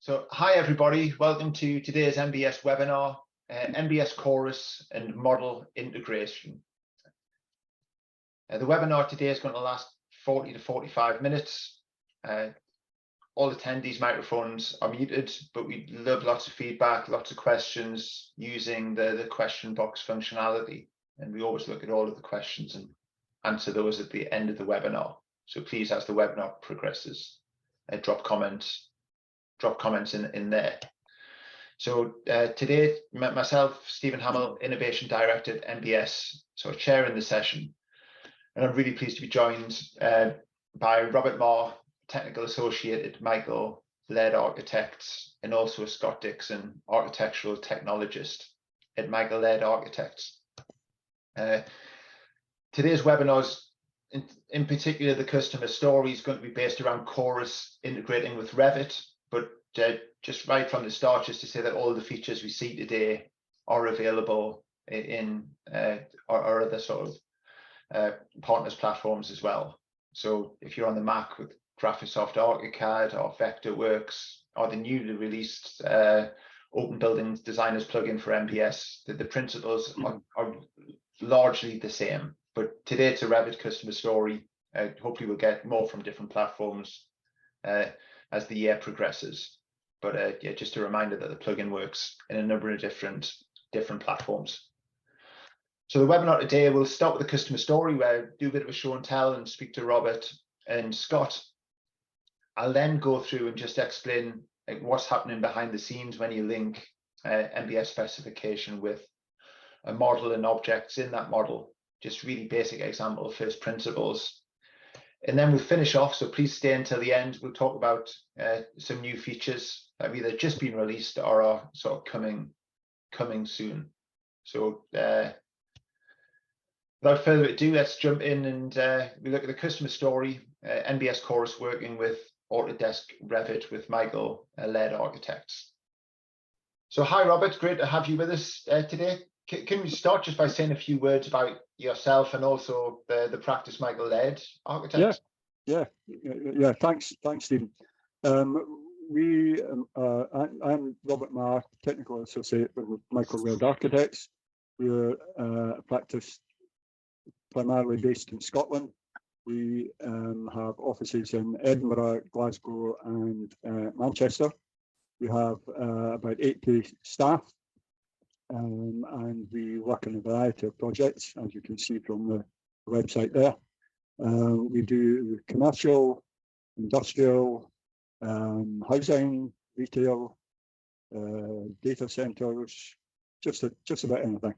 So hi everybody, welcome to today's NBS webinar, NBS Chorus and Model Integration. The webinar today is going to last 40 to 45 minutes. All attendees' microphones are muted, but we'd love lots of feedback, lots of questions using the question box functionality. And we always look at all of the questions and answer those at the end of the webinar. So please, as the webinar progresses, drop comments in there. So today, myself, Stephen Hamil, Innovation Director at NBS, so chairing the session. And I'm really pleased to be joined by Robert Marr, Technical Associate at Michael Laird Architects, and also Scott Dickson, Architectural Technologist at Michael Laird Architects. Today's webinars, in particular, the customer story is going to be based around Chorus integrating with Revit, but just right from the start, just to say that all the features we see today are available in our other sort of partners platforms as well. So if you're on the Mac with Graphisoft ArchiCAD or Vectorworks or the newly released Open Building Designers plugin for NBS, the principles are largely the same. But today it's a Revit customer story. Hopefully we'll get more from different platforms as the year progresses. But yeah, just a reminder that the plugin works in a number of different platforms. So the webinar today will start with a customer story where I do a bit of a show and tell and speak to Robert and Scott. I'll then go through and just explain what's happening behind the scenes when you link NBS specification with a model and objects in that model. Just really basic example, first principles. And then we'll finish off, so please stay until the end. We'll talk about some new features that have either just been released or are sort of coming soon. So without further ado, let's jump in and we look at the customer story. NBS Chorus working with Autodesk Revit with Michael Laird Architects. So hi Robert, great to have you with us today. Can we start just by saying a few words about yourself and also the practice Michael Laird Architects? Yeah. Thanks, Stephen. I'm Robert Marr, Technical Associate with Michael Laird Architects. We're a practice primarily based in Scotland. We have offices in Edinburgh, Glasgow, and Manchester. We have about 80 staff. And we work on a variety of projects, as you can see from the website there. We do commercial, industrial, housing, retail, data centers, just about anything.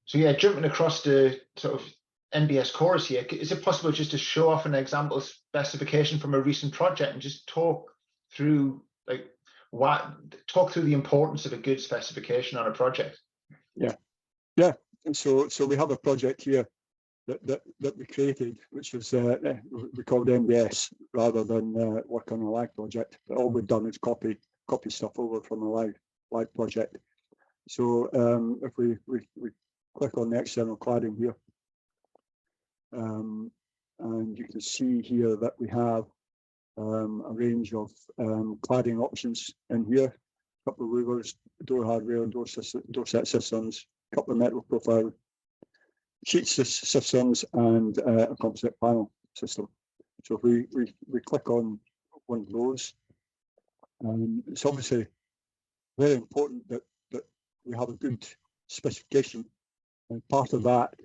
So yeah, jumping across the sort of NBS Chorus here, is it possible just to show off an example specification from a recent project and just talk through the importance of a good specification on a project? Yeah. And so we have a project here that we created, which was we called NBS rather than work on a live project. But all we've done is copy stuff over from a live project. So if we click on the external cladding here, and you can see here that we have a range of cladding options in here, a couple of louvers, door hardware, door set systems, a couple of metal profile sheet systems, and a composite panel system. So if we click on one of those, it's obviously very important that we have a good specification, and part of that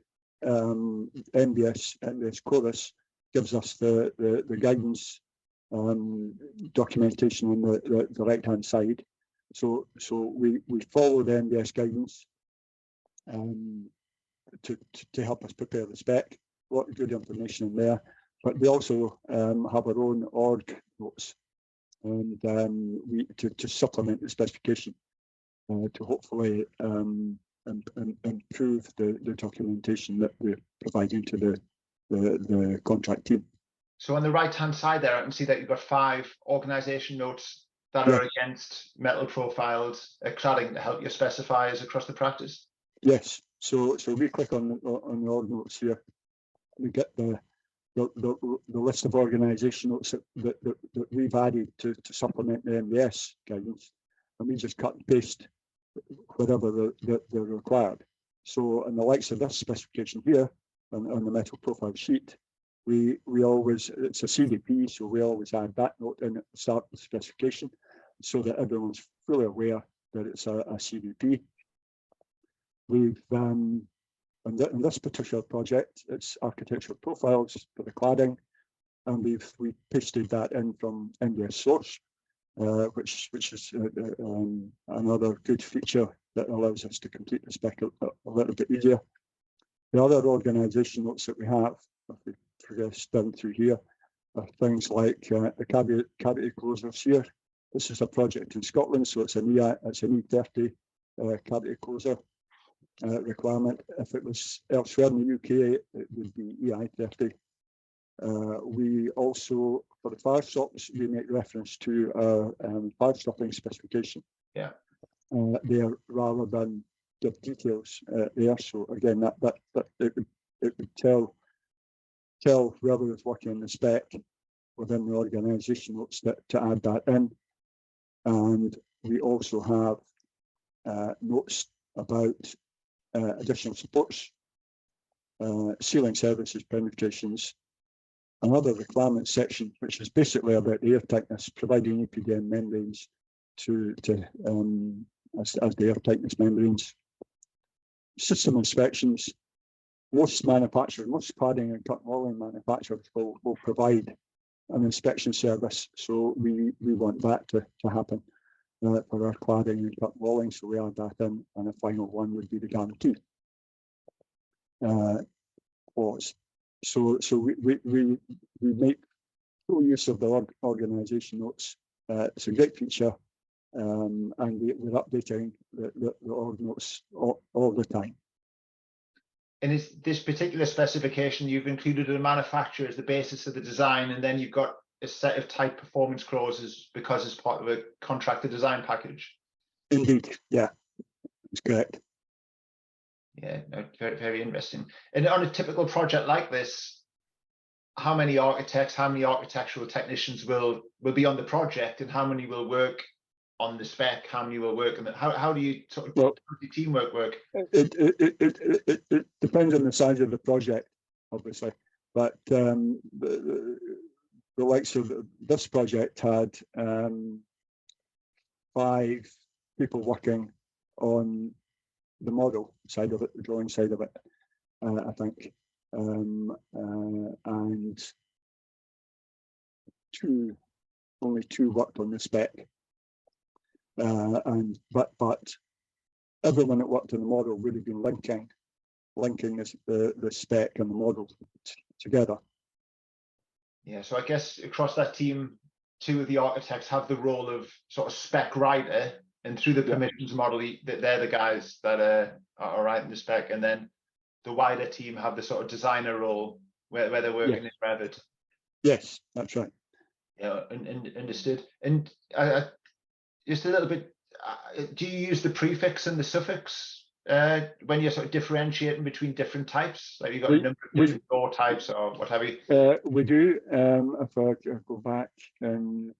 NBS Chorus gives us the guidance documentation on the right hand side. So we follow the NBS guidance to help us prepare the spec. A lot of good information in there, but we also have our own org notes and to supplement the specification to hopefully improve the documentation that we're providing to the contract team. So on the right-hand side there, I can see that you've got 5 organisation notes that are against metal profiles, cladding to help your specifiers across the practice. Yes. So we click on the org notes here. We get the the list of organisation notes that we've added to supplement the NBS guidance, and we just cut and paste whatever they're required. So in the likes of this specification here on the metal profile sheet, we always, it's a CDP, so we always add that note in at the start of the specification so that everyone's fully aware that it's a CDP. We've in this particular project, it's architectural profiles for the cladding, and we've pasted that in from NBS Source, which is another good feature that allows us to complete the spec a little bit easier. The other organisation notes that we have, if we progress down through here, are things like the cavity closers here. This is a project in Scotland, so it's an E30 cavity closer requirement. If it was elsewhere in the UK, it would be EI30. We also, for the fire stops, we make reference to our fire stopping specification. Yeah. There, rather than give details there. So again, that it would tell whoever is working on the spec within the organisation notes to add that in. And we also have notes about additional supports, sealing services, penetrations, another requirement section, which is basically about the air tightness, providing EPDM membranes as the air tightness membranes. System inspections. Most manufacturers, most cladding and curtain walling manufacturers will provide an inspection service, so we want that to happen for our cladding and curtain walling, so we add that in, and the final one would be the guarantee clause. So we make full use of the organisation notes. It's a great feature, and we're updating the org notes all the time. And is this particular specification, you've included a manufacturer as the basis of the design, and then you've got a set of type performance clauses because it's part of a contractor design package? Indeed, yeah, that's correct. Yeah, no, very, very interesting. And on a typical project like this, how many architects, how many architectural technicians will be on the project, and how many will work on the spec? How many will work? And how do you sort of, how does the teamwork work? It depends on the size of the project, obviously, but the likes of this project had 5 people working on the model side of it, the drawing side of it, I think, and only two worked on the spec. But everyone that worked on the model would have been linking the spec and the model together. Yeah, so I guess across that team, 2 of the architects have the role of sort of spec writer, and through the permissions model, they're the guys that are writing the spec, and then the wider team have the sort of designer role where they're working in Revit. Yes, that's right. Yeah, and understood. And just a little bit, do you use the prefix and the suffix when you're sort of differentiating between different types? Like you've got a number of different door types or what have you? We do. If I go back into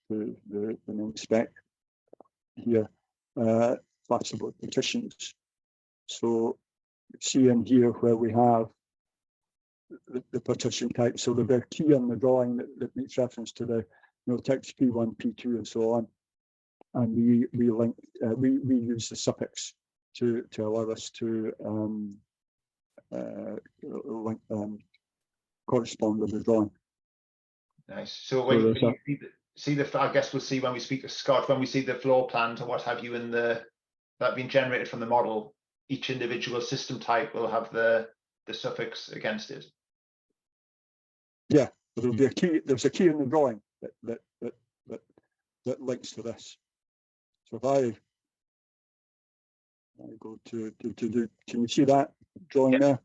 the main spec here, flexible partitions. So see in here where we have the partition type. So there'll be a key on the drawing that makes reference to the types P1, P2, and so on. And we use the suffix to allow us to correspond with the drawing. Nice. So when you see the, I guess we'll see when we speak to Scott, when we see the floor plans or what have you in that being generated from the model, each individual system type will have the suffix against it. Yeah, there'll be a key. There's a key in the drawing that links to this. So if I go to can you see that drawing there?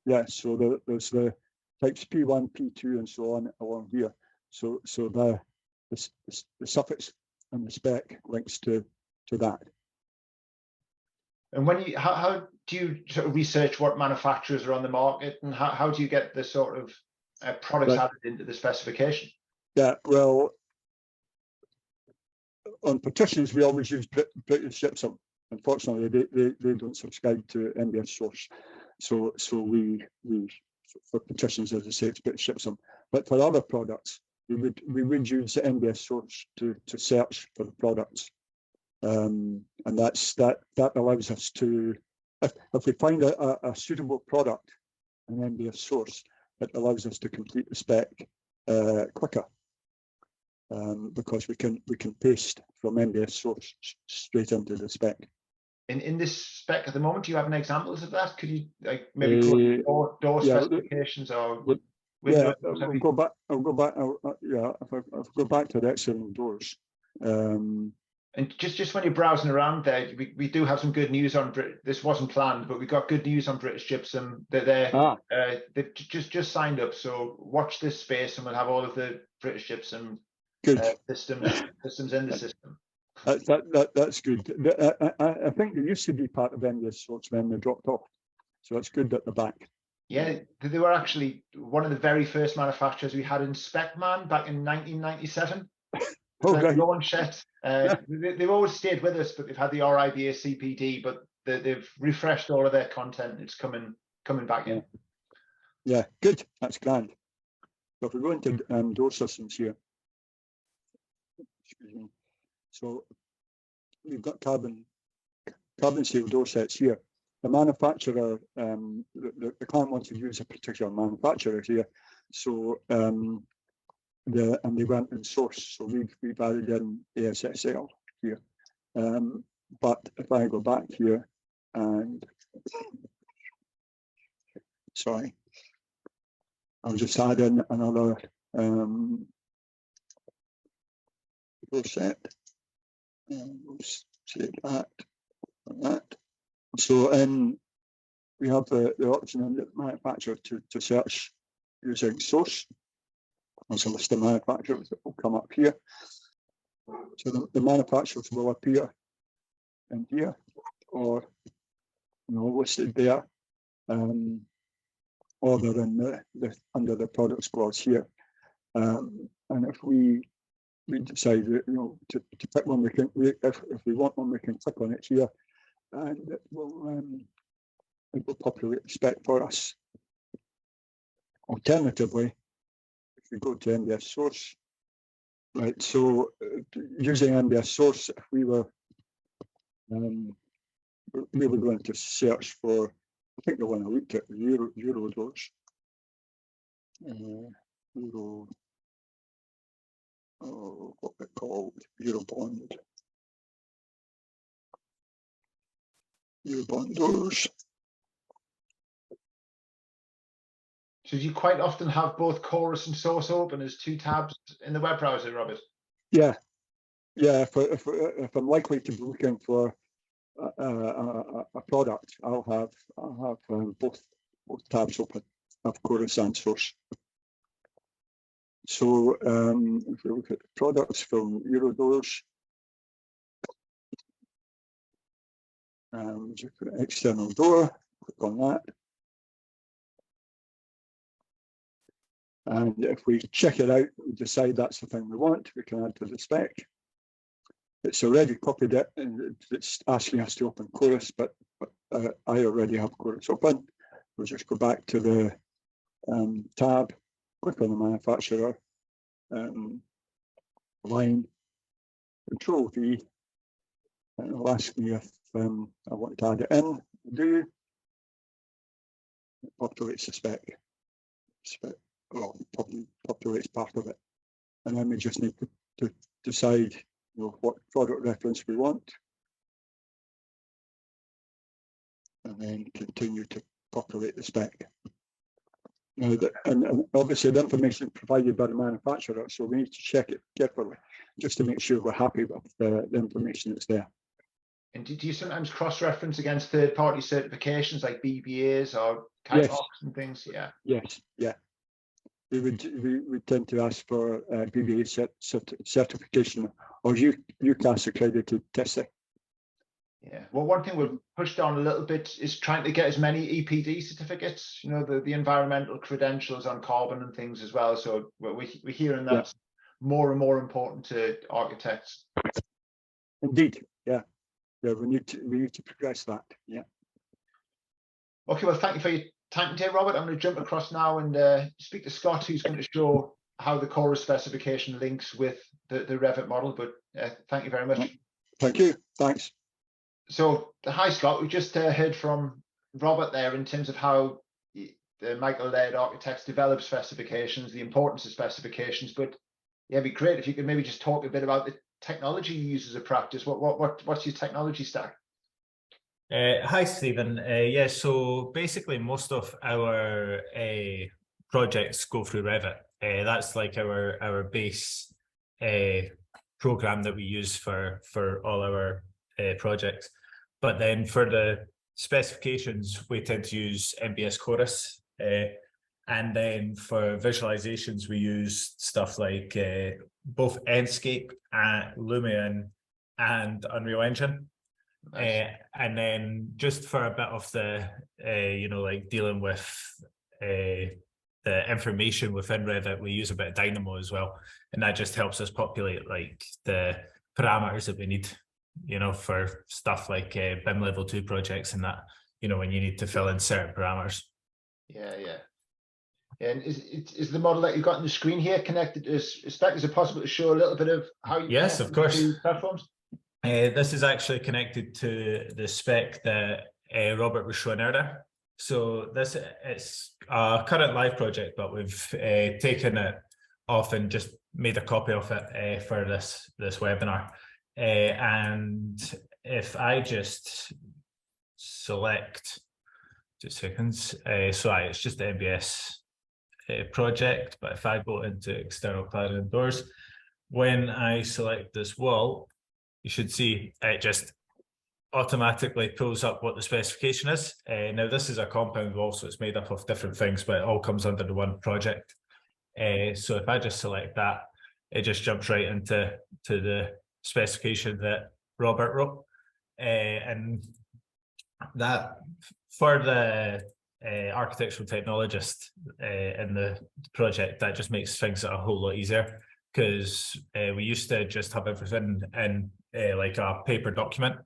Yeah. So there's the types P1, P2, and so on along here. So the suffix and the spec links to that. And when you how do you sort of research what manufacturers are on the market, and how do you get the sort of products added into the specification? Yeah, well, on partitions, we always use British Gypsum. Unfortunately, they don't subscribe to NBS Source. So we for partitions, as I say, it's British Gypsum. But for other products, we would use the NBS Source to search for the products. And that allows us to, if we find a suitable product in NBS Source, it allows us to complete the spec quicker. Because we can paste from NBS Source straight into the spec. In this spec at the moment, do you have any examples of that? Could you like maybe go door specifications or yeah? I'll go back. Yeah, if I go back to the external doors. And just when you're browsing around there, we do have some good news on this. Wasn't planned, but we got good news on British Gypsum. They've just signed up. So watch this space, and we'll have all of the British Gypsum systems in the system. That's good. I think they used to be part of NBS Source when they dropped off. So that's good at the back. Yeah, they were actually one of the very first manufacturers we had in SpecMan back in 1997. Launch set. They've always stayed with us, but they've had the RIBA CPD, but they've refreshed all of their content. It's coming back in. Yeah, good. That's grand. So if we go into door systems here, excuse me. So we've got carbon steel door sets here. The manufacturer, the client wants to use a particular manufacturer here, so and they went in source. So we've added in ASSL here. But if I go back here and sorry, I'll just add in another door set. And we'll save that. So we have the option in the manufacturer to search using source. There's a list of manufacturers that will come up here. So the manufacturers will appear in here, or listed there, or they're in under the products clause here. And if we decide that, to pick one, we can. If we want one, we can click on it here, and it will populate the spec for us. Alternatively, if we go to NBS Source, right? So using NBS Source, if we were going to search for, I think the one I looked at, Euro doors. Euro. Oh, what it called? Eurobond doors. So do you quite often have both Chorus and Source open as two tabs in the web browser, Robert? Yeah. If I'm likely to be looking for a product, I'll have both tabs open. Of Chorus and Source. So if we look at the products from Eurodoors, just put an external door, click on that. And if we check it out, we decide that's the thing we want, we can add to the spec. It's already copied it, and it's asking us to open Chorus, but I already have Chorus open. We'll just go back to the tab, click on the manufacturer, line, Control V, and it'll ask me if I want to add it in. Do it populates the spec. Well, populates part of it, and then we just need to decide, what product reference we want, and then continue to populate the spec. Now, and obviously the information provided by the manufacturer, so we need to check it carefully just to make sure we're happy with the information that's there. And do you sometimes cross-reference against third-party certifications like BBAs or CATOX and things? Yeah. Yes. Yeah. We tend to ask for BBA certification or UCAS accredited testing. Yeah, well, one thing we've pushed on a little bit is trying to get as many EPD certificates, you know, the environmental credentials on carbon and things as well. So we're hearing that's more and more important to architects. Indeed, yeah, we need to progress that. Yeah. Okay, well, thank you for your time today, Robert. I'm going to jump across now and speak to Scott, who's going to show how the Chorus specification links with the Revit model. But thank you very much. Thank you. Thanks. So, hi Scott, we just heard from Robert there in terms of how the Michael Laird Architects develop specifications, the importance of specifications. But yeah, it'd be great if you could maybe just talk a bit about the technology you use as a practice. What's your technology stack? Hi Stephen. Yeah, so basically most of our projects go through Revit. That's like our base program that we use for all our projects. But then for the specifications, we tend to use NBS Chorus. And then for visualizations, we use stuff like both Enscape, Lumion, and Unreal Engine. Nice. And then just for a bit of the, you know, like dealing with the information within Revit, we use a bit of Dynamo as well. And that just helps us populate like the parameters that we need, you know, for stuff like BIM level 2 projects and that, you know, when you need to fill in certain parameters. Yeah. And is the model that you've got on the screen here connected to spec? Is it possible to show a little bit of how you Yes, of course. Platforms? This is actually connected to the spec that Robert was showing earlier. So it's a current live project, but we've taken it off and just made a copy of it for this webinar. And if I just select 2 seconds, so it's just the NBS project. But if I go into external cladding and doors, when I select this wall, you should see it just automatically pulls up what the specification is. Now this is a compound wall, so it's made up of different things, but it all comes under the one project. So if I just select that, it just jumps right into the specification that Robert wrote. And that for the architectural technologist in the project, that just makes things a whole lot easier, because we used to just have everything in like a paper document,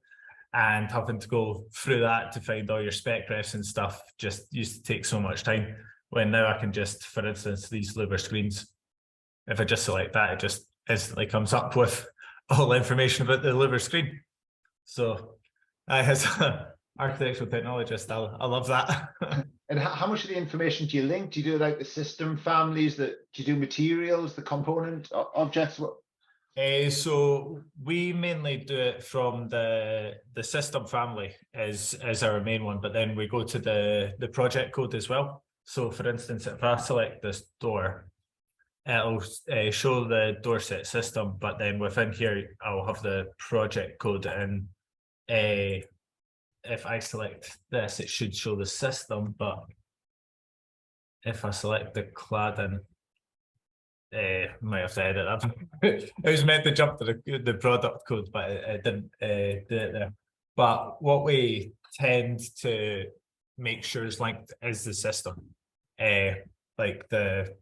and having to go through that to find all your spec refs and stuff just used to take so much time, when now I can just, for instance, these louver screens, if I just select that, it just instantly comes up with all the information about the louver screen. So as an architectural technologist, I love that. And how much of the information do you link? Do you do like the system families? Do you do materials, the component objects? So we mainly do it from the system family as our main one, but then we go to the project code as well. So for instance, if I select this door, it'll show the door set system, but then within here I'll have the project code, and if I select this, it should show the system, but if I select the cladding, might have to edit that. It was meant to jump to the product code, but it didn't do it there. But what we tend to make sure is linked is the system, like the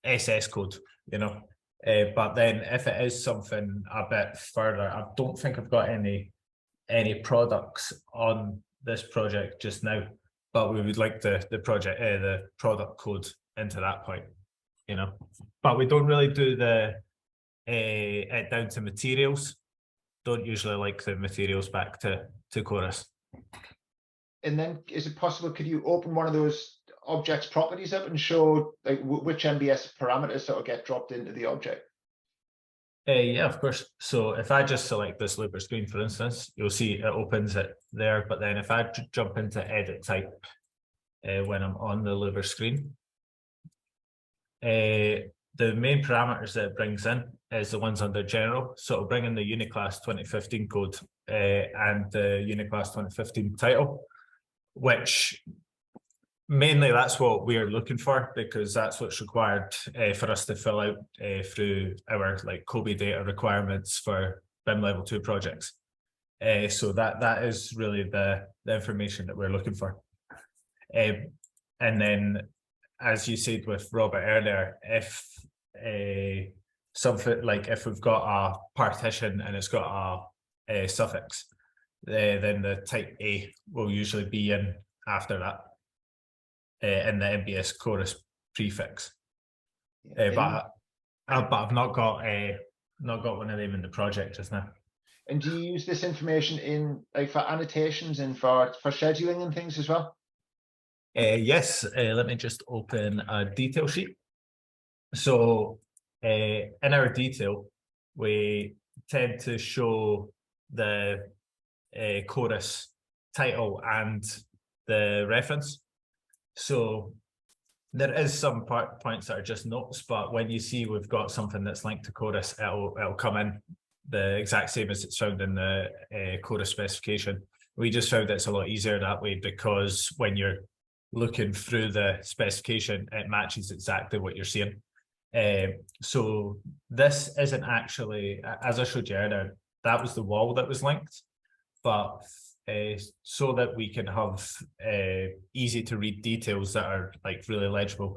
SS code, you know. But then if it is something a bit further, I don't think I've got any products on this project just now, but we would like the product code into that point, you know. But we don't really do it down to materials. Don't usually like the materials back to Chorus. And then is it possible, could you open one of those objects properties up and show like which NBS parameters sort of get dropped into the object? Yeah, of course. So if I just select this louver screen, for instance, you'll see it opens it there. But then if I jump into edit type when I'm on the louver screen, the main parameters that it brings in is the ones under general. So it'll bring in the Uniclass 2015 code and the Uniclass 2015 title, which mainly that's what we're looking for, because that's what's required for us to fill out through our like COBie data requirements for BIM level 2 projects. So that is really the information that we're looking for. And then, as you said with Robert earlier, if something like if we've got a partition and it's got a suffix, then the type A will usually be in after that in the NBS Chorus prefix. But I've not got one of them in the project just now. And do you use this information in like for annotations and for scheduling and things as well? Yes, let me just open a detail sheet. So in our detail, we tend to show the chorus title and the reference. So there is some points that are just notes, but when you see we've got something that's linked to chorus, it'll come in the exact same as it's found in the chorus specification. We just found it's a lot easier that way, because when you're looking through the specification, it matches exactly what you're seeing. So this isn't actually, as I showed you earlier, that was the wall that was linked, but so that we can have easy to read details that are like really legible,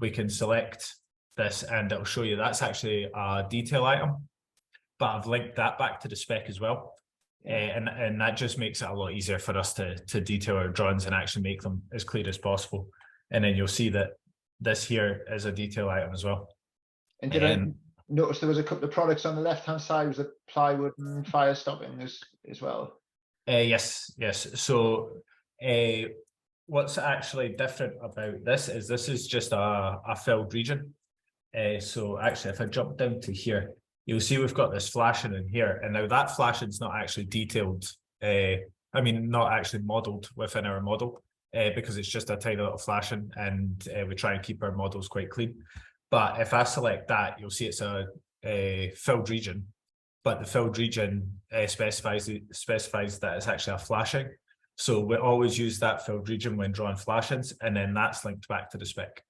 we can select this and it'll show you that's actually a detail item, but I've linked that back to the spec as well. And that just makes it a lot easier for us to detail our drawings and actually make them as clear as possible. And then you'll see that this here is a detail item as well. And did I notice there was a couple of products on the left-hand side? Was it plywood and fire stopping as well? Yes. So what's actually different about this is just a filled region. So actually, if I jump down to here, you'll see we've got this flashing in here, and now that flashing is not actually detailed. Not actually modeled within our model, because it's just a tiny little flashing, and we try and keep our models quite clean. But if I select that, you'll see it's a filled region, but the filled region specifies that it's actually a flashing. So we always use that filled region when drawing flashings, and then that's linked back to the spec.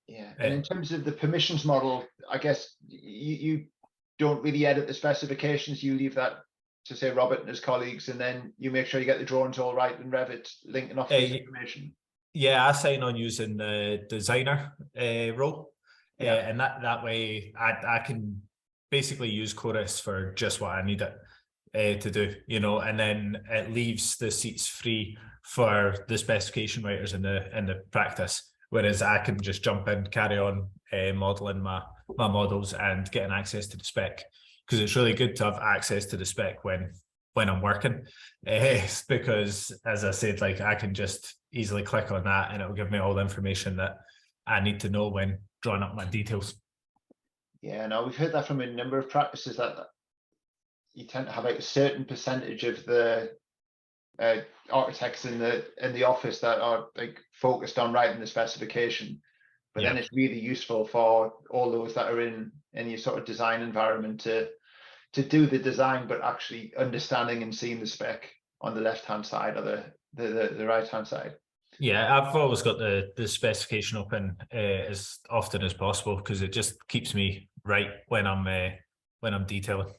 Yeah, and in terms of the permissions model, I guess you don't really edit the specifications. You leave that to, say, Robert and his colleagues, and then you make sure you get the drawings all right in Revit, linking off this information. Yeah, I sign on using the designer role. And that way I can basically use Chorus for just what I need it to do, and then it leaves the seats free for the specification writers in the practice, whereas I can just jump in, carry on modeling my models and getting access to the spec, because it's really good to have access to the spec when I'm working, because as I said, like I can just easily click on that and it'll give me all the information that I need to know when drawing up my details. Yeah, no, we've heard that from a number of practices, that you tend to have like a certain percentage of the architects in the office that are like focused on writing the specification, but then it's really useful for all those that are in your sort of design environment to do the design, but actually understanding and seeing the spec on the left hand side or the right hand side. Yeah, I've always got the specification open as often as possible, because it just keeps me right when I'm detailing.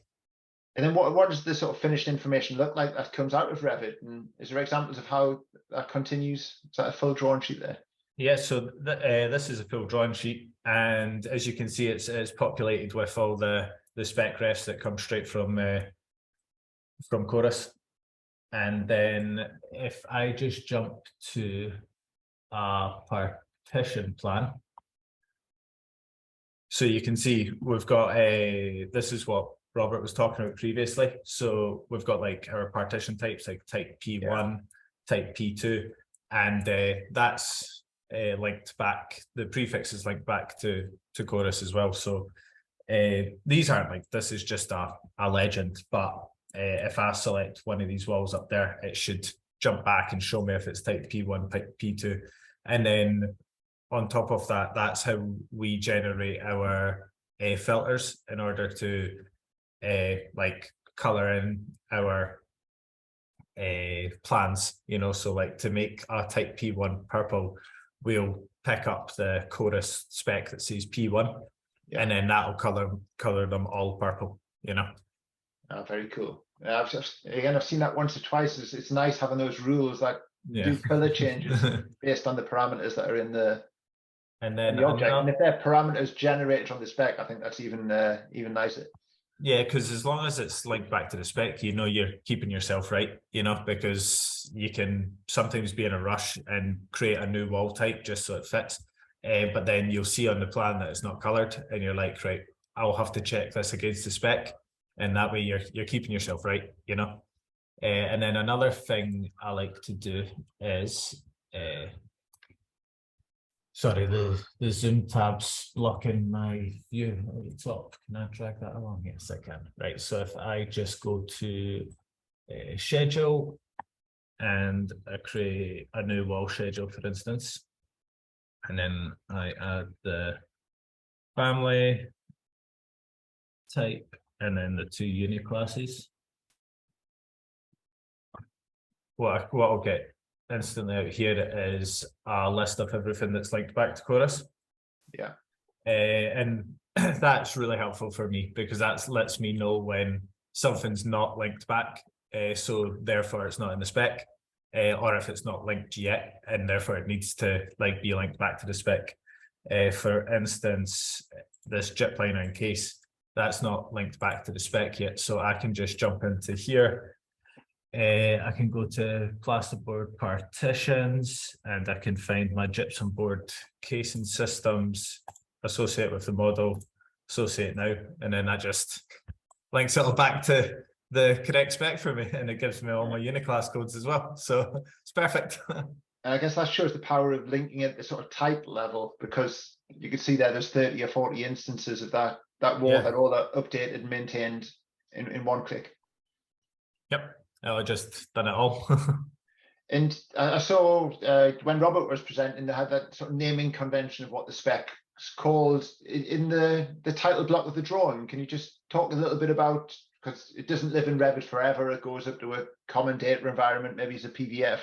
And then what does the sort of finished information look like that comes out of Revit? And is there examples of how that continues? Is that a full drawing sheet there? Yeah, so this is a full drawing sheet, and as you can see, it's populated with all the spec refs that come straight from Chorus. And then if I just jump to a partition plan, so you can see we've got this is what Robert was talking about previously. So we've got like our partition types, like type P1, type P2, and that's linked back. The prefix is linked back to Chorus as well. So these aren't like, this is just a legend, but if I select one of these walls up there, it should jump back and show me if it's type P1, type P2. And then on top of that, that's how we generate our filters in order to like color in our plans, so like to make a type P1 purple, we'll pick up the Chorus spec that says P1, and then that'll color them all purple, Oh, very cool. I've seen that once or twice. It's nice having those rules that do color changes based on the parameters that are in the object. And if they're parameters generated from the spec, I think that's even nicer. Yeah, because as long as it's linked back to the spec, you know you're keeping yourself right, you know, because you can sometimes be in a rush and create a new wall type just so it fits. But then you'll see on the plan that it's not coloured, and you're like, right, I'll have to check this against the spec, and that way you're keeping yourself right, you know. And then another thing I like to do is, sorry, the Zoom tab's blocking my view at the top. Can I drag that along? Yes, I can. Right, so if I just go to schedule and I create a new wall schedule, for instance, and then I add the family type and then the 2 uni classes. What I'll get instantly out here is a list of everything that's linked back to Chorus. Yeah. And that's really helpful for me because that lets me know when something's not linked back. So therefore it's not in the spec, or if it's not linked yet, and therefore it needs to like be linked back to the spec. For instance, this JIP liner in case that's not linked back to the spec yet. So I can just jump into here. I can go to plasterboard partitions and I can find my gypsum board casing systems, associate with the model, associate now, and then that just links it all back to the correct spec for me, and it gives me all my uniclass codes as well. So it's perfect. I guess that shows the power of linking it at the sort of type level, because you can see there's 30 or 40 instances of that wall that all are updated and maintained in one click. Yep. I just done it all. And I saw when Robert was presenting, they had that sort of naming convention of what the spec is called in the title block of the drawing. Can you just talk a little bit about, because it doesn't live in Revit forever, it goes up to a common data environment, maybe as a PDF.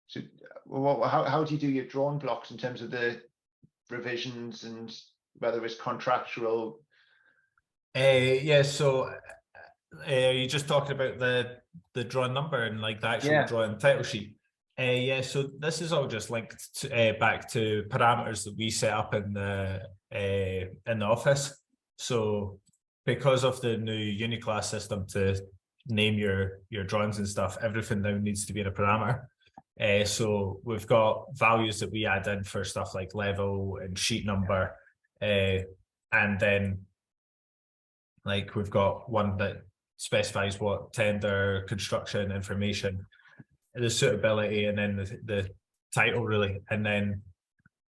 So how do you do your drawing blocks in terms of the revisions and whether it's contractual? Yeah, so are you just talking about the drawing number and like the actual drawing title sheet? Yeah, so this is all just linked to, back to parameters that we set up in the office. So because of the new uniclass system to name your drawings and stuff, everything now needs to be in a parameter. So we've got values that we add in for stuff like level and sheet number, and then like we've got one that specifies what tender, construction information, the suitability, and then the title really, and then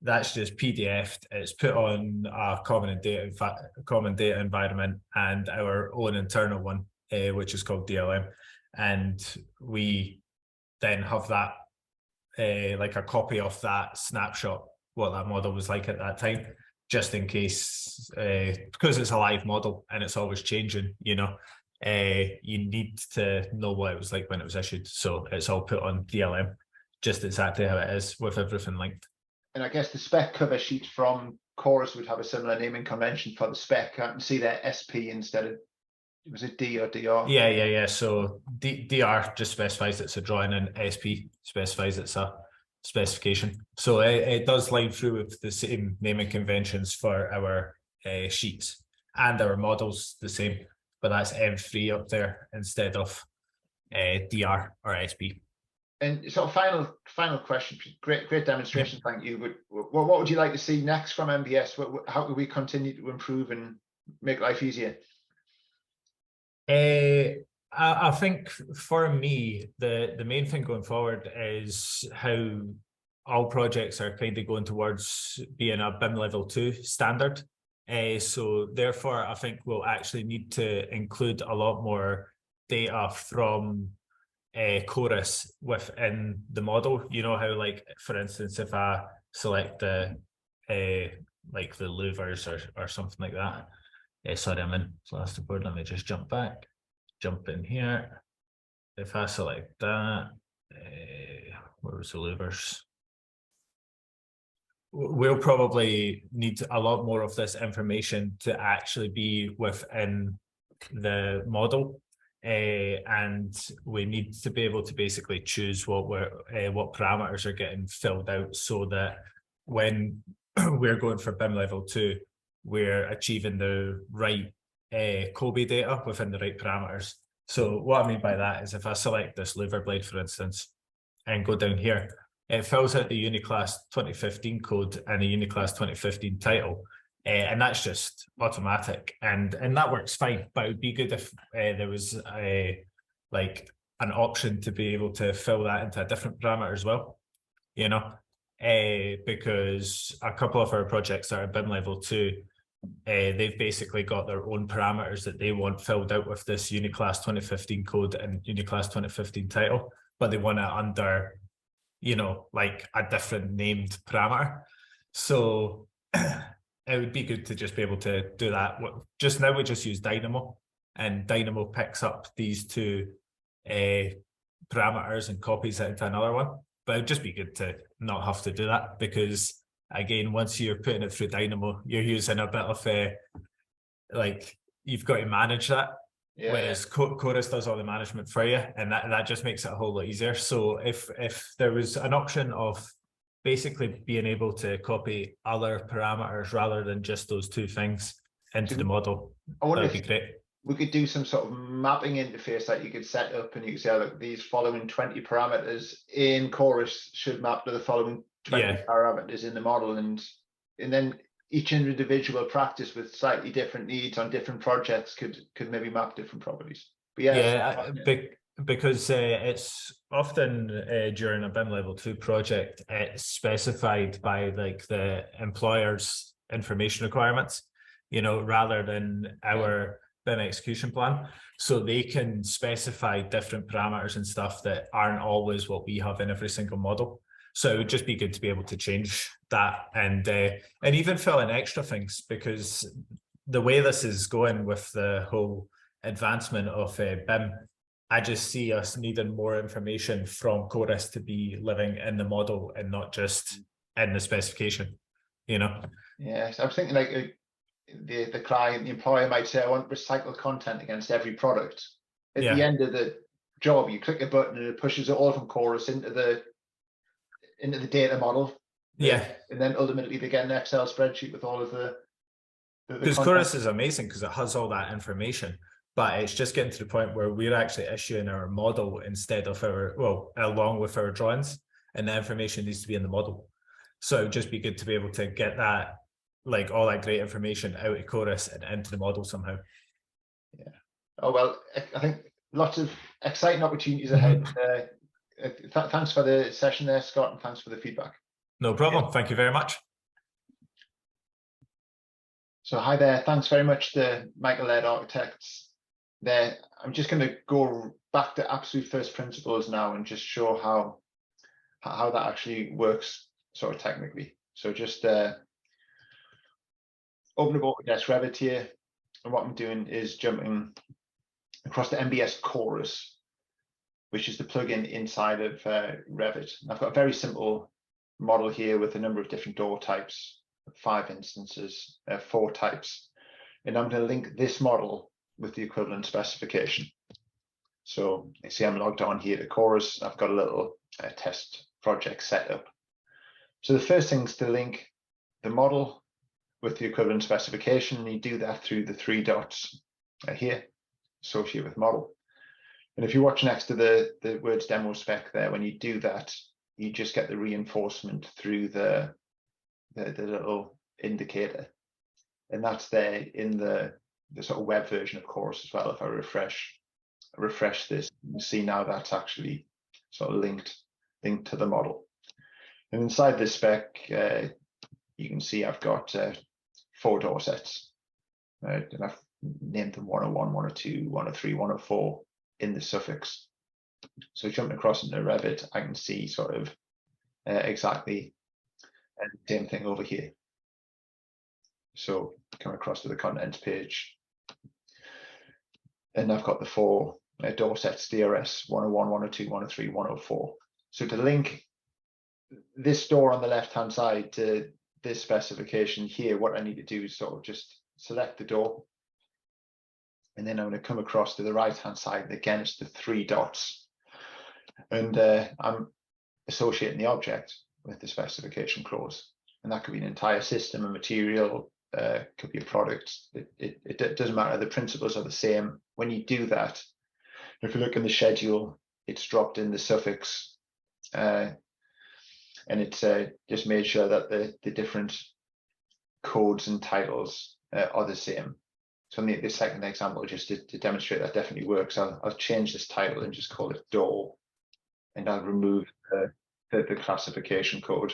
that's just PDF'd. It's put on a common data environment and our own internal one, which is called DLM, and we then have that like a copy of that snapshot, what that model was like at that time, just in case, because it's a live model and it's always changing, you know. You need to know what it was like when it was issued, so it's all put on DLM, just exactly how it is with everything linked. And I guess the spec cover sheet from Chorus would have a similar naming convention for the spec. I can see there SP instead of, was it D or DR? Yeah. So DR just specifies it's a drawing, and SP specifies it's a specification. So it does line through with the same naming conventions for our sheets, and our models the same, but that's M3 up there instead of DR or SP. And sort of final question, great demonstration, thank you. But what would you like to see next from NBS? How can we continue to improve and make life easier? I think for me, the main thing going forward is how all projects are kind of going towards being a BIM level 2 standard. So therefore, I think we'll actually need to include a lot more data from Chorus within the model. You know how, like, for instance, if I select the like the louvers or something like that. Sorry, I'm in plasterboard. Let me just jump in here. If I select that, where was the louvers? We'll probably need a lot more of this information to actually be within the model, and we need to be able to basically choose what parameters are getting filled out, so that when we're going for BIM level 2, we're achieving the right Kobe data within the right parameters. So what I mean by that is, if I select this louver blade, for instance, and go down here, it fills out the Uniclass 2015 code and the Uniclass 2015 title, and that's just automatic, and that works fine. But it would be good if there was like an option to be able to fill that into a different parameter as well, you know, because a couple of our projects that are BIM level 2, they've basically got their own parameters that they want filled out with this Uniclass 2015 code and Uniclass 2015 title, but they want it under, you know, like a different named parameter. So it would be good to just be able to do that. Just now we just use Dynamo, and Dynamo picks up these two parameters and copies it into another one. But it'd just be good to not have to do that, because again, once you're putting it through Dynamo, you're using a bit of like, you've got to manage that. Yeah. Whereas Chorus does all the management for you, and that just makes it a whole lot easier. So if there was an option of basically being able to copy other parameters rather than just those two things into the model, that would be great. We could do some sort of mapping interface that you could set up, and you could say, look, these following 20 parameters in Chorus should map to the following 20 parameters in the model, and then each individual practice with slightly different needs on different projects could maybe map different properties. But because it's often during a BIM level 2 project, it's specified by like the employer's information requirements, you know, rather than our BIM execution plan. So they can specify different parameters and stuff that aren't always what we have in every single model. So it would just be good to be able to change that, and even fill in extra things, because the way this is going with the whole advancement of BIM, I just see us needing more information from Chorus to be living in the model and not just in the specification, you know? Yes, I was thinking like the client, the employer might say, I want recycled content against every product. At the end of the job, you click a button and it pushes it all from Chorus into the data model. Yeah. And then ultimately they get an Excel spreadsheet with all of the because Chorus is amazing because it has all that information, but it's just getting to the point where we're actually issuing our model instead of along with our drawings, and the information needs to be in the model. So it would just be good to be able to get that, like all that great information out of Chorus and into the model somehow. Yeah. Oh, well, I think lots of exciting opportunities ahead. Thanks for the session there, Scott, and thanks for the feedback. No problem. Thank you very much. So hi there. Thanks very much to Michael Laird Architects there. I'm just going to go back to absolute first principles now and just show how that actually works sort of technically. So just open up Autodesk Revit here, and what I'm doing is jumping across to NBS Chorus, which is the plugin inside of Revit. And I've got a very simple model here with a number of different door types, 5 instances, 4 types. And I'm going to link this model with the equivalent specification. So you see I'm logged on here to Chorus. I've got a little test project set up. So the first thing is to link the model with the equivalent specification. You do that through the 3 dots here, associate with model. And if you watch next to the words demo spec there, when you do that, you just get the reinforcement through the little indicator. And that's there in the sort of web version of Chorus as well. If I refresh this, you see now that's actually sort of linked to the model. And inside this spec, you can see I've got 4 door sets. And I've named them 101, 102, 103, 104 in the suffix. So jumping across into Revit, I can see sort of exactly the same thing over here. So come across to the contents page, and I've got the 4 door sets, DRS 101, 102, 103, 104. So to link this door on the left hand side to this specification here, what I need to do is sort of just select the door, And then I'm going to come across to the right hand side, and again it's the 3 dots, and I'm associating the object with the specification clause, and that could be an entire system, a material, could be a product. It doesn't matter, the principles are the same. When you do that, if you look in the schedule, it's dropped in the suffix, and it's just made sure that the different codes and titles are the same. So in the second example, just to demonstrate that definitely works, I'll change this title and just call it door, and I'll remove the classification code,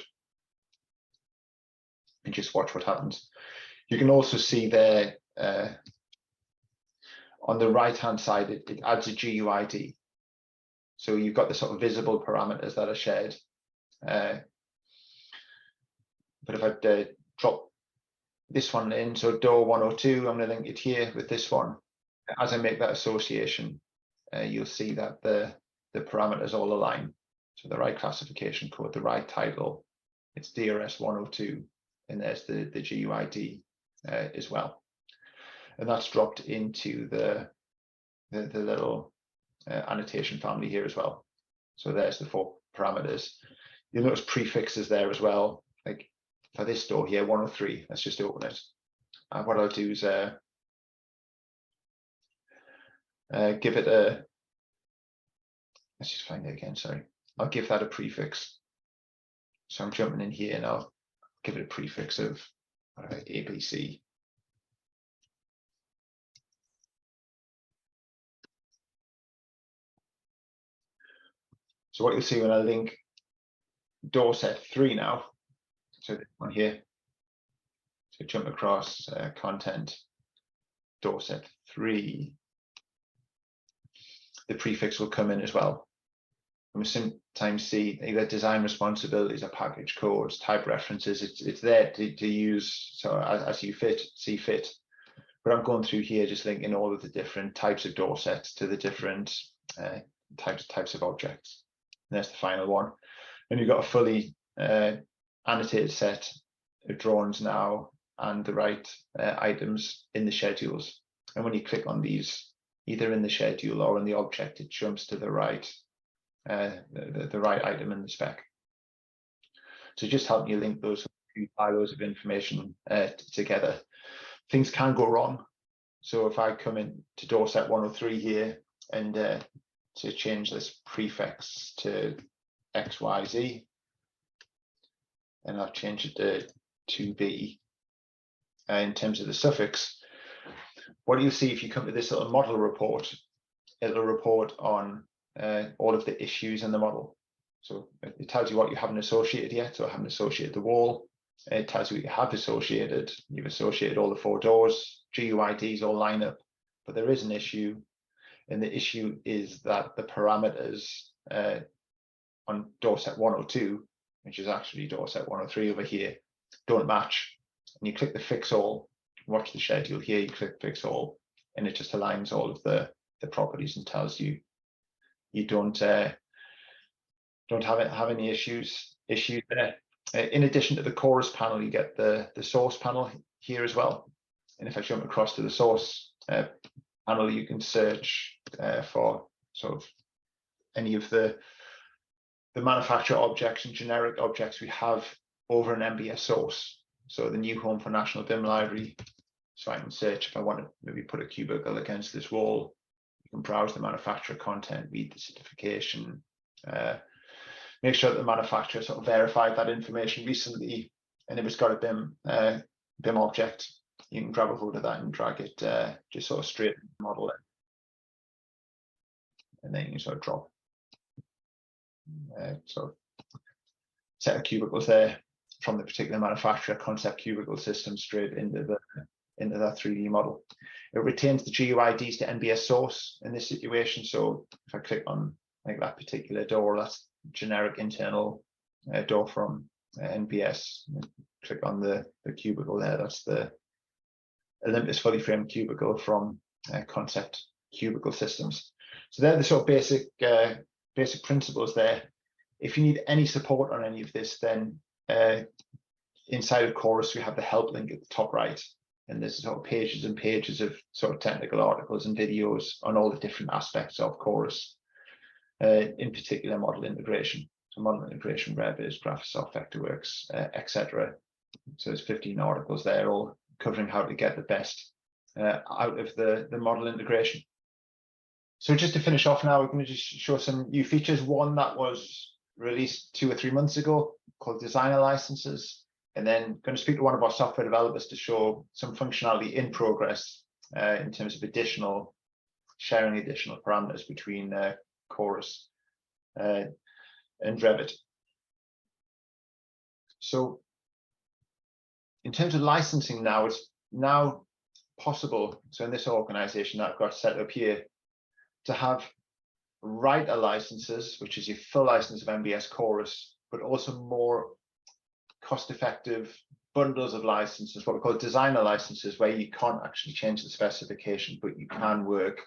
and just watch what happens. You can also see there on the right hand side, it adds a GUID. So you've got the sort of visible parameters that are shared. But if I drop this one in, so door 102, I'm going to link it here with this one. As I make that association, you'll see that the parameters all align. So the right classification code, the right title, it's DRS 102, and there's the GUID as well. And that's dropped into the little annotation family here as well. So there's the 4 parameters. You'll notice prefixes there as well. Like for this door here, 103, let's just open it. And what I'll do is give it a, let's just find it again, sorry. I'll give that a prefix. So I'm jumping in here and I'll give it a prefix of ABC. So what you'll see when I link door set 3 now, so this one here, so jump across content, door set 3, the prefix will come in as well. And we sometimes see either design responsibilities or package codes, type references, it's there to use so as you see fit. But I'm going through here just linking all of the different types of door sets to the different types of objects. And there's the final one. And you've got a fully annotated set of drawings now and the right items in the schedules. And when you click on these, either in the schedule or in the object, it jumps to the right, the right item in the spec. So just helping you link those 2 silos of information together. Things can go wrong. So if I come in to door set 103 here and to change this prefix to XYZ, and I've changed it to 2B in terms of the suffix, what do you see if you come to this little model report? It'll report on all of the issues in the model. So it tells you what you haven't associated yet. So I haven't associated the wall. It tells you what you have associated. You've associated all the 4 doors. GUIDs all line up, but there is an issue. And the issue is that the parameters on door set 102, which is actually door set 103 over here, don't match. And you click the fix all, watch the schedule here, you click fix all, and it just aligns all of the properties and tells you you don't have any issues there. In addition to the chorus panel, you get the source panel here as well. And if I jump across to the source panel, you can search for sort of any of the manufacturer objects and generic objects we have over an NBS source. So the new home for National BIM Library. So I can search if I want to maybe put a cubicle against this wall. You can browse the manufacturer content, read the certification, make sure that the manufacturer sort of verified that information recently. And if it's got a BIM object, you can grab a hold of that and drag it just sort of straight in the model. And then you can sort of drop sort of set of cubicles there from the particular manufacturer concept cubicle system straight into that 3D model. It retains the GUIDs to NBS source in this situation. So if I click on like that particular door, that's generic internal door from NBS. Click on the cubicle there. That's the Olympus fully framed cubicle from concept cubicle systems. So they're the sort of basic principles there. If you need any support on any of this, then inside of Chorus, we have the help link at the top right. and there's sort of pages and pages of sort of technical articles and videos on all the different aspects of Chorus, in particular model integration. So model integration, Revit, Graphisoft, Vectorworks, etc. So there's 15 articles there, all covering how to get the best out of the model integration. So just to finish off now, we're going to just show some new features. One that was released 2 or 3 months ago called designer licenses, and then going to speak to one of our software developers to show some functionality in progress in terms of sharing additional parameters between Chorus and Revit. So in terms of licensing now, it's now possible, so in this organization that I've got set up here, to have writer licenses, which is your full license of NBS Chorus, but also more cost-effective bundles of licenses, what we call designer licenses, where you can't actually change the specification, but you can work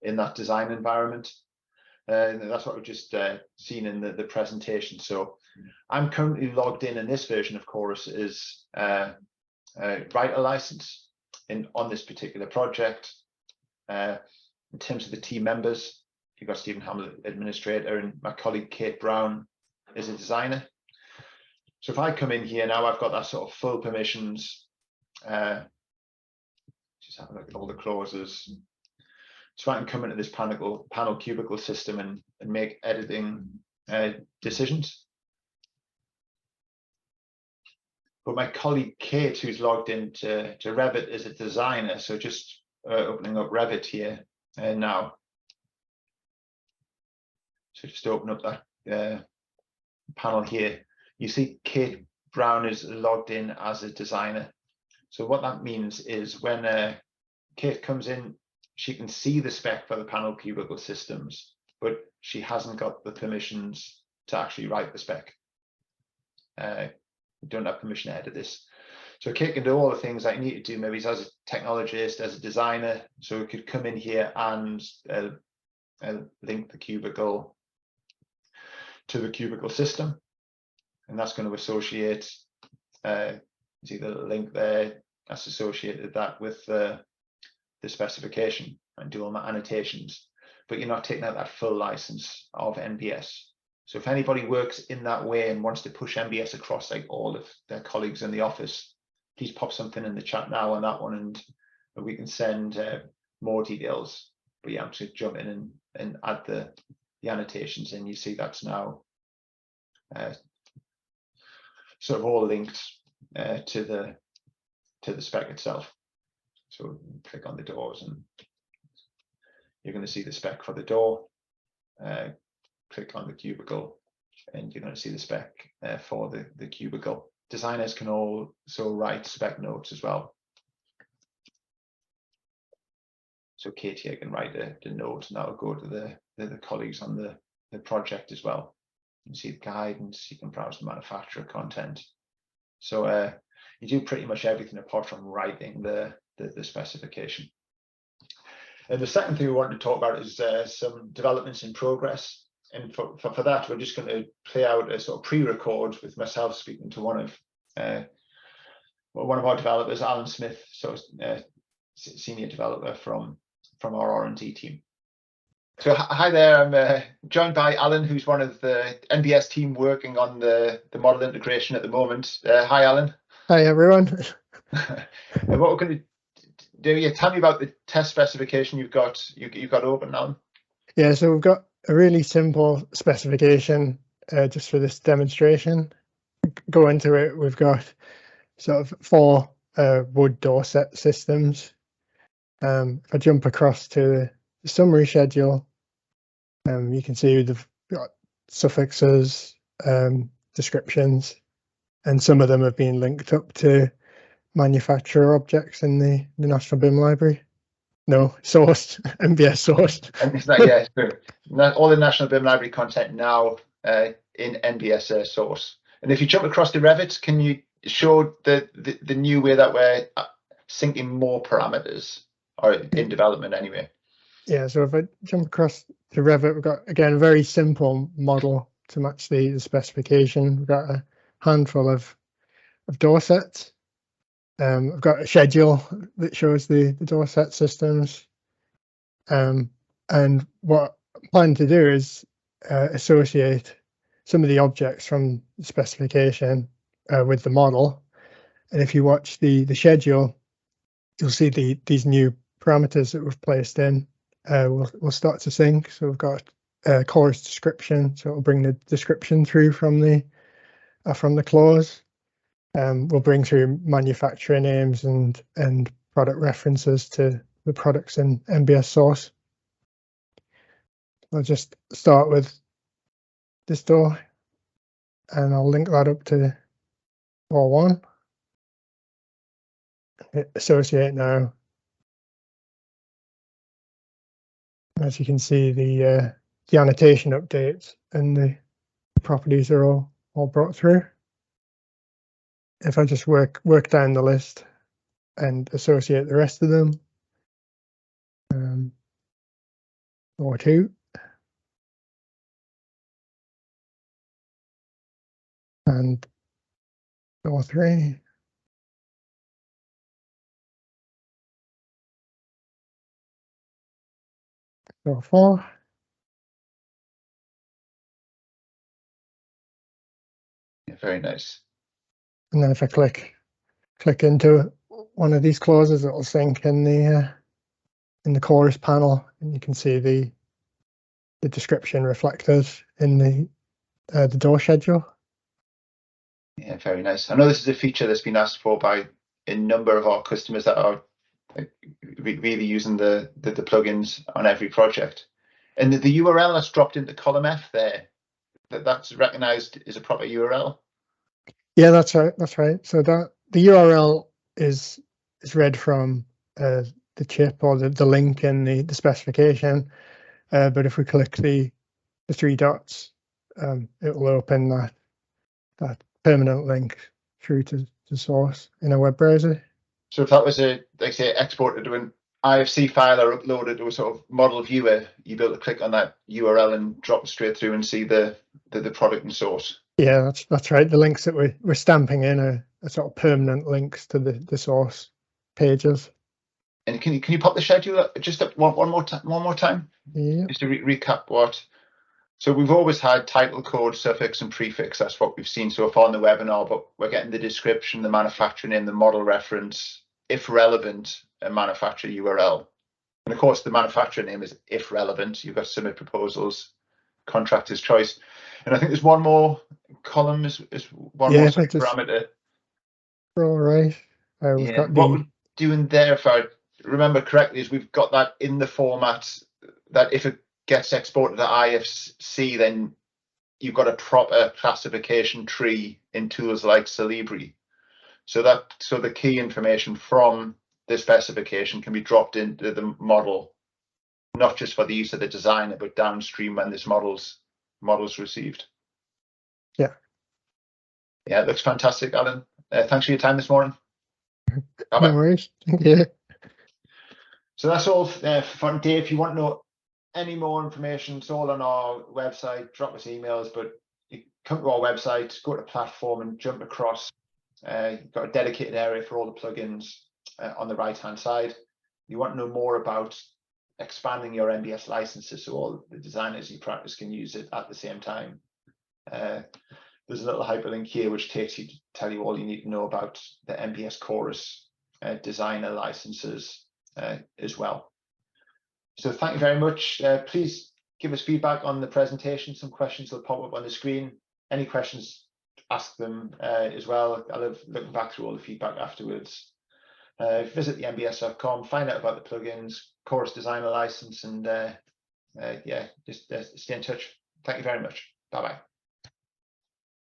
in that design environment. And that's what we've just seen in the presentation. So I'm currently logged in this version of Chorus is writer license on this particular project. In terms of the team members, you've got Stephen Hamil, administrator, and my colleague Kate Brown is a designer. So if I come in here now, I've got that sort of full permissions. Just have a look at all the clauses. So I can come into this panel cubicle system and make editing decisions. But my colleague Kate, who's logged into Revit, is a designer. So just opening up Revit here now. So just open up that panel here. You see Kate Brown is logged in as a designer. So what that means is when Kate comes in, she can see the spec for the panel cubicle systems, but she hasn't got the permissions to actually write the spec. We don't have permission to edit this. So Kate can do all the things that you need to do, maybe as a technologist, as a designer. So we could come in here and link the cubicle to the cubicle system. And that's going to associate, see the link there, that's associated that with the specification and do all my annotations, but you're not taking out that full license of NBS. So if anybody works in that way and wants to push NBS across like all of their colleagues in the office, please pop something in the chat now on that one, and we can send more details. But yeah, I'm just jump in and add the annotations in. You see that's now sort of all linked to the spec itself. So click on the doors and you're going to see the spec for the door. Click on the cubicle and you're going to see the spec for the cubicle. Designers can also write spec notes as well. So Kate here can write the note and that will go to the colleagues on the project as well. You can see the guidance, you can browse the manufacturer content. So you do pretty much everything apart from writing the specification. And the second thing we want to talk about is some developments in progress. And for that, we're just going to play out a sort of pre-record with myself speaking to one of our developers, Alan Smith, so senior developer from our R&D team. So hi there, I'm joined by Alan, who's one of the NBS team working on the model integration at the moment. Hi, Alan. Hi, everyone. And what we're going to do, tell me about the test specification you've got open, Alan. Yeah, so we've got a really simple specification just for this demonstration. Go into it, we've got sort of 4 wood door set systems. If I jump across to the summary schedule, you can see we've got suffixes, descriptions, and some of them have been linked up to manufacturer objects in the National BIM Library. No, sourced, NBS sourced. Yeah, true. All the National BIM Library content now in NBS source. And if you jump across to Revit, can you show the new way that we're syncing more parameters, or in development anyway? Yeah, so if I jump across to Revit, we've got, again, a very simple model to match the specification. We've got a handful of door sets. I've got a schedule that shows the door set systems. And what I'm planning to do is associate some of the objects from the specification with the model. And if you watch the schedule, you'll see these new parameters that we've placed in will start to sync. So we've got chorus description, so it'll bring the description through from the clause. We'll bring through manufacturer names and product references to the products in NBS source. I'll just start with this door, and I'll link that up to door 1. Hit associate now. As you can see, the annotation updates and the properties are all brought through. If I just work down the list and associate the rest of them, door 2, and door 3, door 4, Yeah, very nice. and then if I click into one of these clauses, it'll sync in the chorus panel, and you can see the description reflected in the door schedule. Yeah, very nice. I know this is a feature that's been asked for by a number of our customers that are really using the plugins on every project. And the URL that's dropped into column F there, that's recognized as a proper URL. Yeah, that's right. That's right. So that the URL is read from the chip or the link in the specification. But if we click the 3 dots, it will open that permanent link through to source in a web browser. So if that was like say exported to an IFC file or uploaded to a sort of model viewer, you'd be able to click on that URL and drop straight through and see the product and source. Yeah, that's right. The links that we're stamping in are sort of permanent links to the source pages. And can you pop the schedule just up one more time? Yeah. Just to recap what. So we've always had title, code, suffix, and prefix. That's what we've seen so far in the webinar. But we're getting the description, the manufacturer name, the model reference, if relevant, a manufacturer URL. And of course, the manufacturer name is if relevant. You've got submit proposals, contractor's choice, and I think there's one more column is one more parameter. All right. Yeah. What we're doing there, if I remember correctly, is we've got that in the format that if it gets exported to IFC, then you've got a proper classification tree in tools like Celebri. So the key information from the specification can be dropped into the model, not just for the use of the designer, but downstream when this model's received. Yeah. Yeah, it looks fantastic, Alan. Thanks for your time this morning. Bye-bye. No worries. Thank you. So that's all for today. If you want to know any more information, it's all on our website. Drop us emails, but you come to our website, go to platform and jump across. You've got a dedicated area for all the plugins on the right-hand side. You want to know more about expanding your NBS licenses so all the designers you practice can use it at the same time. There's a little hyperlink here which takes you to tell you all you need to know about the NBS Chorus Designer licenses as well. So thank you very much. Please give us feedback on the presentation. Some questions will pop up on the screen. Any questions, ask them as well. I love looking back through all the feedback afterwards. Visit the NBS.com, find out about the plugins, Chorus Designer license, and yeah, just stay in touch. Thank you very much. Bye-bye.